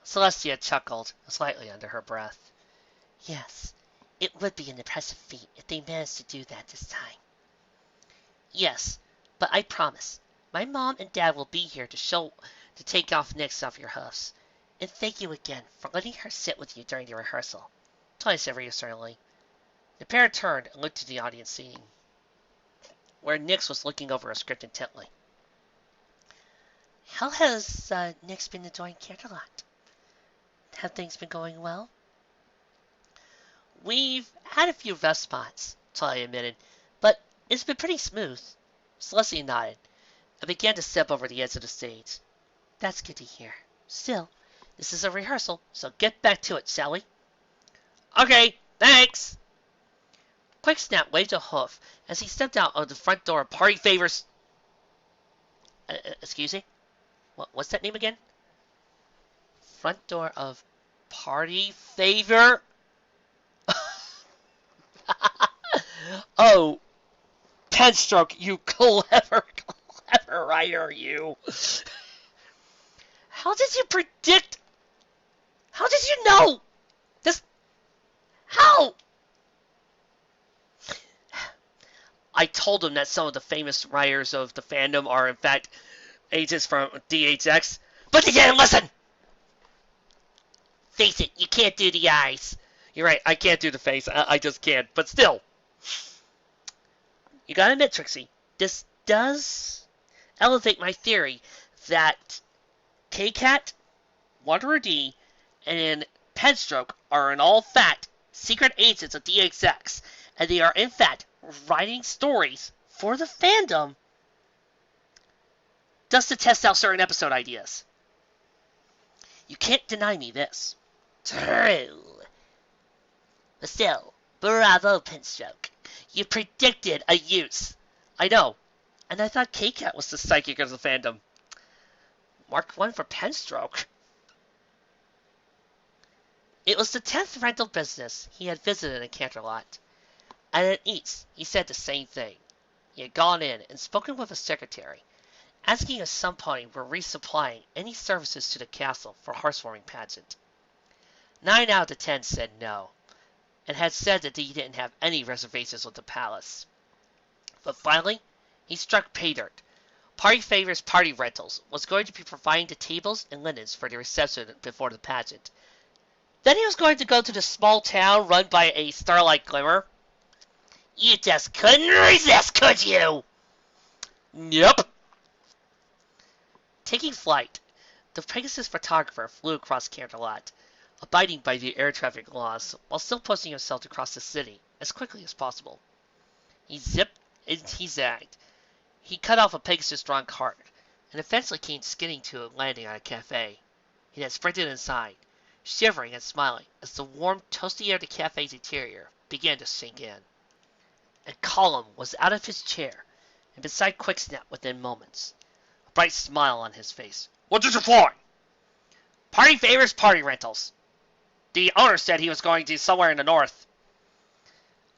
Celestia chuckled, slightly under her breath. Yes, it would be an impressive feat if they managed to do that this time. Yes, but I promise, my mom and dad will be here to take off Nyx off your hoofs. And thank you again for letting her sit with you during the rehearsal. Twilight said reassuringly. The pair turned and looked to the audience seating, where Nyx was looking over a script intently. How has Nyx been enjoying Canterlot? Have things been going well? We've had a few rough spots, Twilight admitted, but it's been pretty smooth. Celestia nodded and began to step over the edge of the stage. That's good to hear. Still, this is a rehearsal, so get back to it, shall we? Okay, thanks! Quicksnap waved a hoof as he stepped out of the front door of Party Favors. Excuse me? What's that name again? Front door of Party Favor? Oh, Penstroke, you clever writer, you. How did you predict? How did you know? This. How? I told him that some of the famous writers of the fandom are, in fact, agents from DHX, but they didn't listen! Face it, you can't do the eyes. You're right, I can't do the face. I just can't. But still. You gotta admit, Trixie, this does elevate my theory that K-Cat, Wanderer D, and Penstroke are in all fact secret agents of DXX, and they are in fact writing stories for the fandom just to test out certain episode ideas. You can't deny me this. True. But still, bravo, Penstroke. You predicted a use. I know. And I thought K-Cat was the psychic of the fandom. Mark 1 for Penstroke. It was the 10th rental business he had visited in Canterlot, and at each he said the same thing. He had gone in and spoken with a secretary, asking if some party were resupplying any services to the castle for Hearthwarming pageant. 9 out of the 10 said no, and had said that he didn't have any reservations with the palace. But finally, he struck pay dirt. Party Favors Party Rentals was going to be providing the tables and linens for the reception before the pageant. Then he was going to go to the small town run by a starlight glimmer. You just couldn't resist, could you? Yep. Taking flight, the Pegasus photographer flew across Canterlot, abiding by the air traffic laws while still pushing himself to cross the city as quickly as possible. He zipped and he zagged. He cut off a Pegasus-drawn cart and eventually came skidding to a landing at a cafe. He then sprinted inside, shivering and smiling as the warm, toasty air of the cafe's interior began to sink in. And Colum was out of his chair and beside Quicksnap within moments, a bright smile on his face. What did you find? Party Favors Party Rentals. The owner said he was going to somewhere in the north.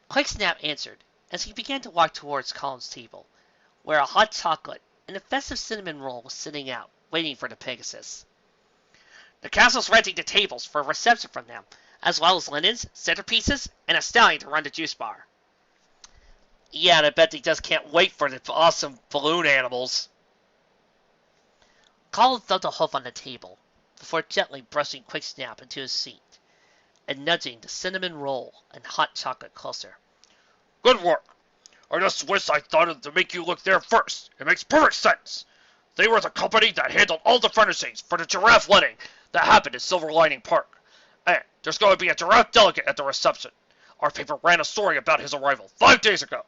Quicksnap answered as he began to walk towards Colum's table, where a hot chocolate and a festive cinnamon roll was sitting out, waiting for the Pegasus. The castle's renting the tables for a reception from them, as well as linens, centerpieces, and a stallion to run the juice bar. Yeah, and I bet they just can't wait for the awesome balloon animals. Colin felt a hoof on the table, before gently brushing Quicksnap into his seat, and nudging the cinnamon roll and hot chocolate closer. Good work. I just wish I thought of to make you look there first. It makes perfect sense. They were the company that handled all the furnishings for the giraffe wedding that happened in Silver Lining Park. And there's going to be a giraffe delegate at the reception. Our paper ran a story about his arrival 5 days ago.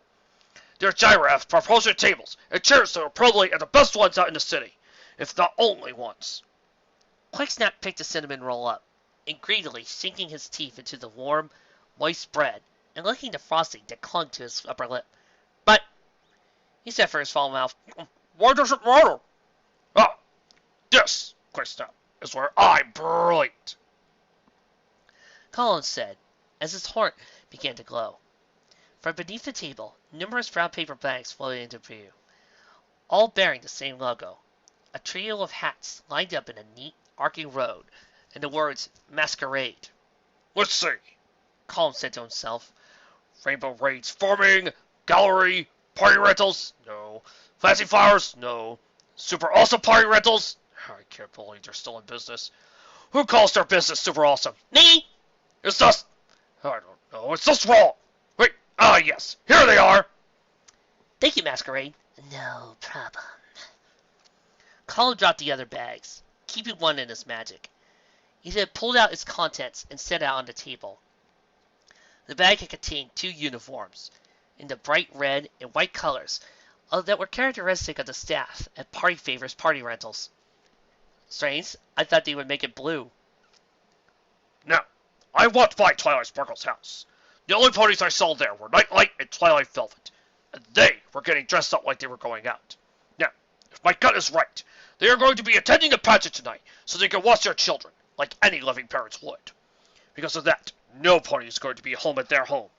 Their giraffes proposing tables and chairs that are probably the best ones out in the city, if not only ones. Quicksnap picked the cinnamon roll up, and greedily sinking his teeth into the warm, moist bread and licking the frosting that clung to his upper lip. But, he said for his foul mouth, why does it matter? Ah, this, Quicksnap, is where I'm brilliant. Collins said, as his heart began to glow. From beneath the table, numerous brown paper bags floated into view, all bearing the same logo, a trio of hats lined up in a neat, arcing row and the words masquerade. Let's see. Colm said to himself. Rainbow Raids Farming, Gallery, Party Rentals? No. Fancy Flowers? No. Super Awesome Party Rentals? I can't believe they're still in business. Who calls their business super awesome? Me? It's just... I don't know. It's just wrong. Wait. Ah, yes. Here they are. Thank you, Masquerade. No problem. Colin dropped the other bags, keeping one in his magic. He then pulled out its contents and set it out on the table. The bag had contained 2 uniforms, in the bright red and white colors that were characteristic of the staff at Party Favors Party Rentals. Strange, I thought they would make it blue. Now, I walked by Twilight Sparkle's house. The only ponies I saw there were Nightlight and Twilight Velvet, and they were getting dressed up like they were going out. Now, if my gut is right, they are going to be attending the pageant tonight so they can watch their children, like any loving parents would. Because of that, no pony is going to be home at their home.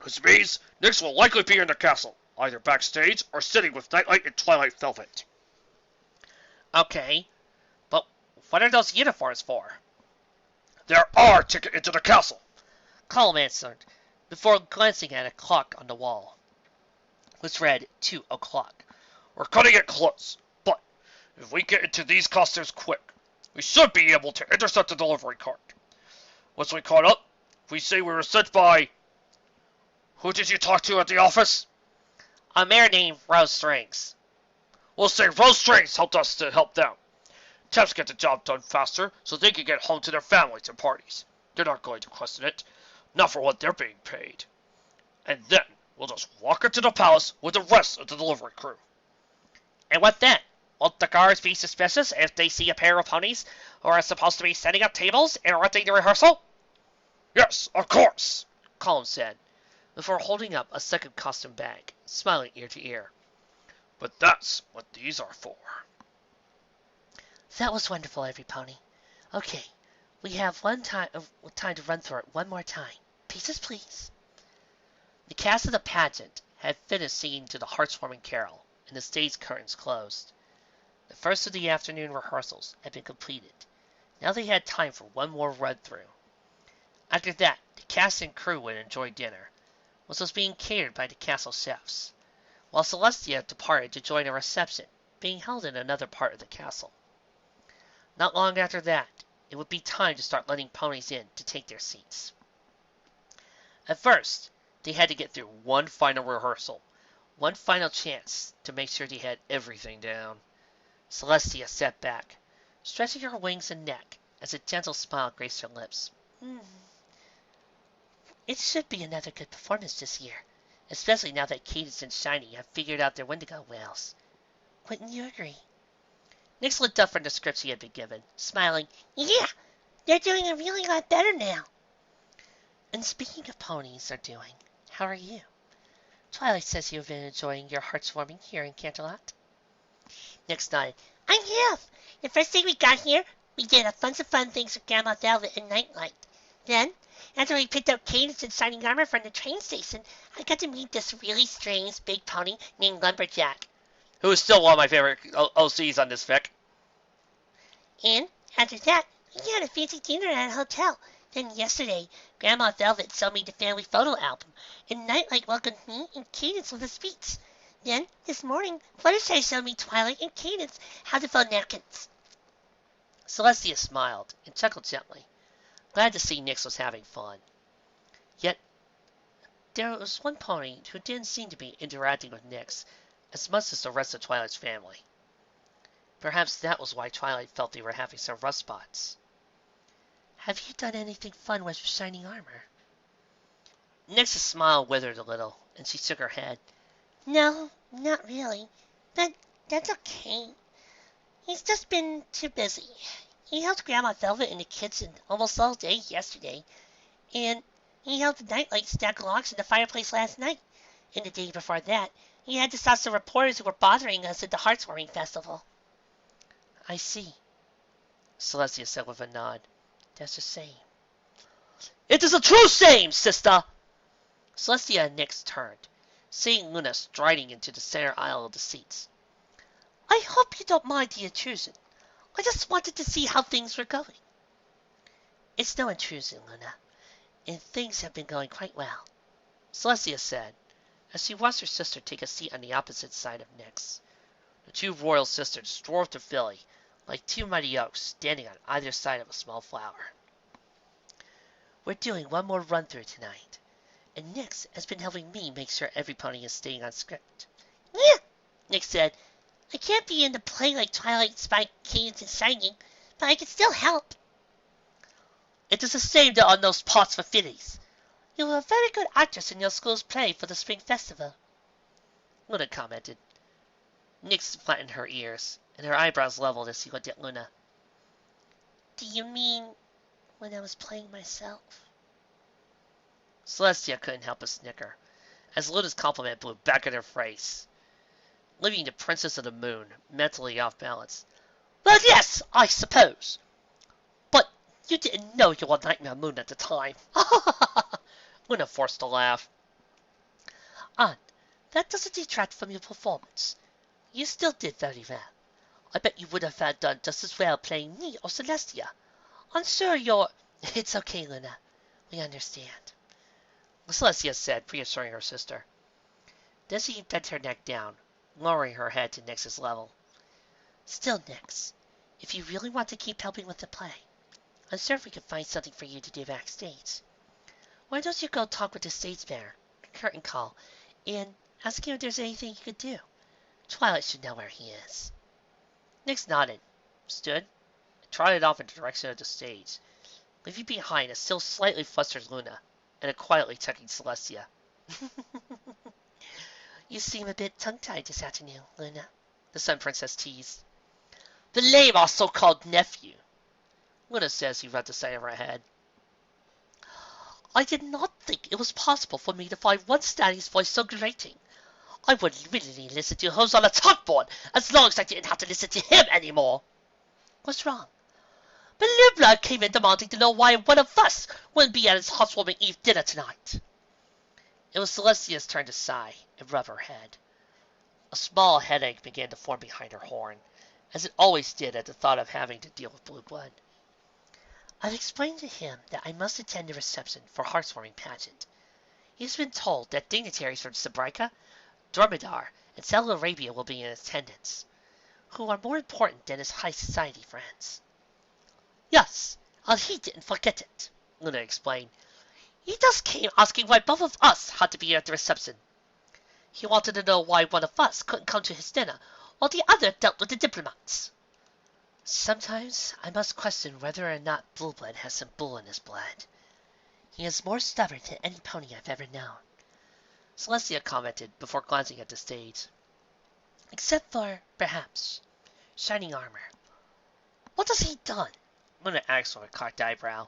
Which means Nyx will likely be in the castle, either backstage or sitting with Nightlight and Twilight Velvet. Okay, but what are those uniforms for? There are tickets into the castle, Colm answered, before glancing at a clock on the wall, which read 2 o'clock. We're cutting it close, but if we get into these costumes quick, we should be able to intercept the delivery cart. Once we caught up, if we say we were sent by... Who did you talk to at the office? A mare named Rose Strings. We'll say Rose Strings helped us to help them. Temps get the job done faster, so they can get home to their families and parties. They're not going to question it. Not for what they're being paid. And then, we'll just walk into the palace with the rest of the delivery crew. And what then? Won't the guards be suspicious if they see a pair of ponies who are supposed to be setting up tables interrupting the rehearsal? Yes, of course, Colm said, before holding up a second costume bag, smiling ear to ear. But that's what these are for. That was wonderful, every pony. Okay, we have time to run through it one more time. Pieces, please. The cast of the pageant had finished singing to the heartwarming carol, and the stage curtains closed. The first of the afternoon rehearsals had been completed. Now they had time for one more run-through. After that, the cast and crew would enjoy dinner, which was being catered by the castle chefs, while Celestia departed to join a reception being held in another part of the castle. Not long after that, it would be time to start letting ponies in to take their seats. At first, they had to get through one final rehearsal, one final chance to make sure they had everything down. Celestia sat back, stretching her wings and neck as a gentle smile graced her lips. It should be another good performance this year, especially now that Cadence and Shiny have figured out their Wendigo wails. Wouldn't you agree? Nyx looked up from the script she had been given, smiling. Yeah, they're doing a really lot better now. And speaking of ponies are doing, how are you? Twilight says you've been enjoying your heartwarming here in Canterlot. Nyx nodded. I'm Hearth. The first day we got here, we did a bunch of fun things with Grandma Velvet and Nightlight. Then, after we picked up Cadence and Shining Armor from the train station, I got to meet this really strange big pony named Lumberjack. Who is still one of my favorite OCs on this fic. And after that, we had a fancy dinner at a hotel. Then yesterday, Grandma Velvet showed me the family photo album, and Nightlight welcomed me and Cadence with a speech. Then, this morning, Fluttershy showed me Twilight and Cadence how to fold napkins. Celestia smiled and chuckled gently, glad to see Nyx was having fun. Yet, there was one pony who didn't seem to be interacting with Nyx as much as the rest of Twilight's family. Perhaps that was why Twilight felt they were having some rough spots. Have you done anything fun with Shining Armor? Nyx's smile withered a little, and she shook her head. No, not really. But that's okay. He's just been too busy. He helped Grandma Velvet in the kitchen almost all day yesterday, and he helped the Nightlight stack logs in the fireplace last night. And the day before that, he had to stop some reporters who were bothering us at the Heartwarming Festival. I see, Celestia said with a nod. That's a shame. It is a true shame, sister! Celestia and Nyx turned, seeing Luna striding into the center aisle of the seats. I hope you don't mind the intrusion. I just wanted to see how things were going. It's no intrusion, Luna, and things have been going quite well, Celestia said, as she watched her sister take a seat on the opposite side of Nyx. The two royal sisters dwarfed to Philly, like two mighty oaks standing on either side of a small flower. We're doing one more run-through tonight, and Nyx has been helping me make sure every pony is staying on script. Yeah, Nyx said. I can't be in the play like Twilight, Spike, Cadence, and Shining, but I can still help. It is a shame there are no spots for fillies. You were a very good actress in your school's play for the spring festival, Luna commented. Nyx flattened her ears, and her eyebrows leveled as she looked at Luna. Do you mean when I was playing myself? Celestia couldn't help but snicker, as Luna's compliment blew back at her face, leaving the Princess of the Moon mentally off balance. Well, yes, I suppose. But you didn't know you were Nightmare Moon at the time. Luna forced a laugh. Aunt, that doesn't detract from your performance. You still did very well. I bet you would have done just as well playing me or Celestia. I'm sure you're... It's okay, Luna. We understand, Celestia said, reassuring her sister. Then she bent her neck down, lowering her head to Nyx's level. Still, Nyx, if you really want to keep helping with the play, I'm sure we can find something for you to do backstage. Why don't you go talk with the stage bearer, curtain call, and ask him if there's anything you could do? Twilight should know where he is. Nyx nodded, stood, and trotted off in the direction of the stage, leaving behind a still slightly flustered Luna and a quietly tucking Celestia. You seem a bit tongue-tied this afternoon, Luna, the Sun Princess teased. Blame our so-called nephew, Luna said as he rubbed the side of her head. I did not think it was possible for me to find one Stanley's voice so grating. I would willingly listen to who's on the chalkboard as long as I didn't have to listen to him anymore. What's wrong? Blue came in demanding to know why one of us wouldn't be at his housewarming Eve dinner tonight. It was Celestia's turn to sigh and rub her head. A small headache began to form behind her horn, as it always did at the thought of having to deal with blue blood. I've explained to him that I must attend the reception for Hearth's-warming pageant. He's been told that dignitaries from Sabrica, Dromedar, and South Arabia will be in attendance, who are more important than his high society friends. Yes, and he didn't forget it, Luna explained. He just came asking why both of us had to be at the reception. He wanted to know why one of us couldn't come to his dinner, while the other dealt with the diplomats. Sometimes I must question whether or not Blue Blood has some bull in his blood. He is more stubborn than any pony I've ever known, Celestia commented before glancing at the stage. Except for, perhaps, shining armor. What has he done? Luna asked with a cocked eyebrow.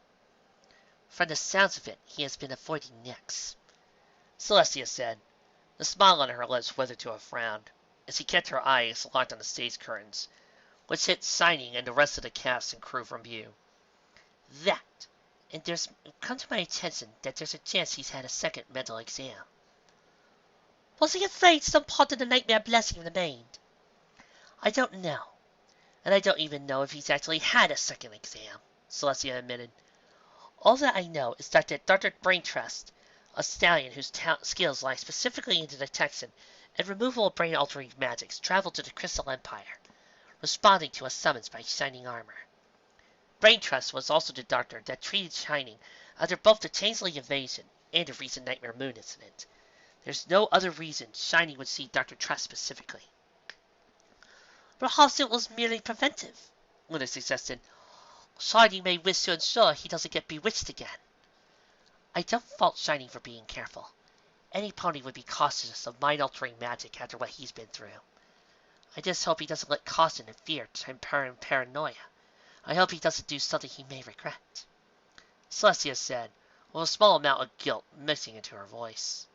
From the sounds of it, he has been avoiding Nyx, Celestia said. The smile on her lips withered to a frown, as he kept her eyes locked on the stage curtains, which hid Shining and the rest of the cast and crew from view. That, and there's come to my attention that there's a chance he's had a second mental exam. Was he afraid some part of the nightmare blessing remained? I don't know, and I don't even know if he's actually had a second exam, Celestia admitted. All that I know is that Dr. Braintrust, a stallion whose skills lie specifically in the detection and removal of brain-altering magics, traveled to the Crystal Empire, responding to a summons by Shining Armor. Braintrust was also the doctor that treated Shining under both the Changeling invasion and the recent Nightmare Moon incident. There's no other reason Shining would see Dr. Trust specifically. Perhaps it was merely preventive, Luna suggested. Shining may wish to ensure he doesn't get bewitched again. I don't fault Shining for being careful. Any pony would be cautious of mind-altering magic after what he's been through. I just hope he doesn't let caution and fear turn paranoia. I hope he doesn't do something he may regret, Celestia said, with a small amount of guilt mixing into her voice.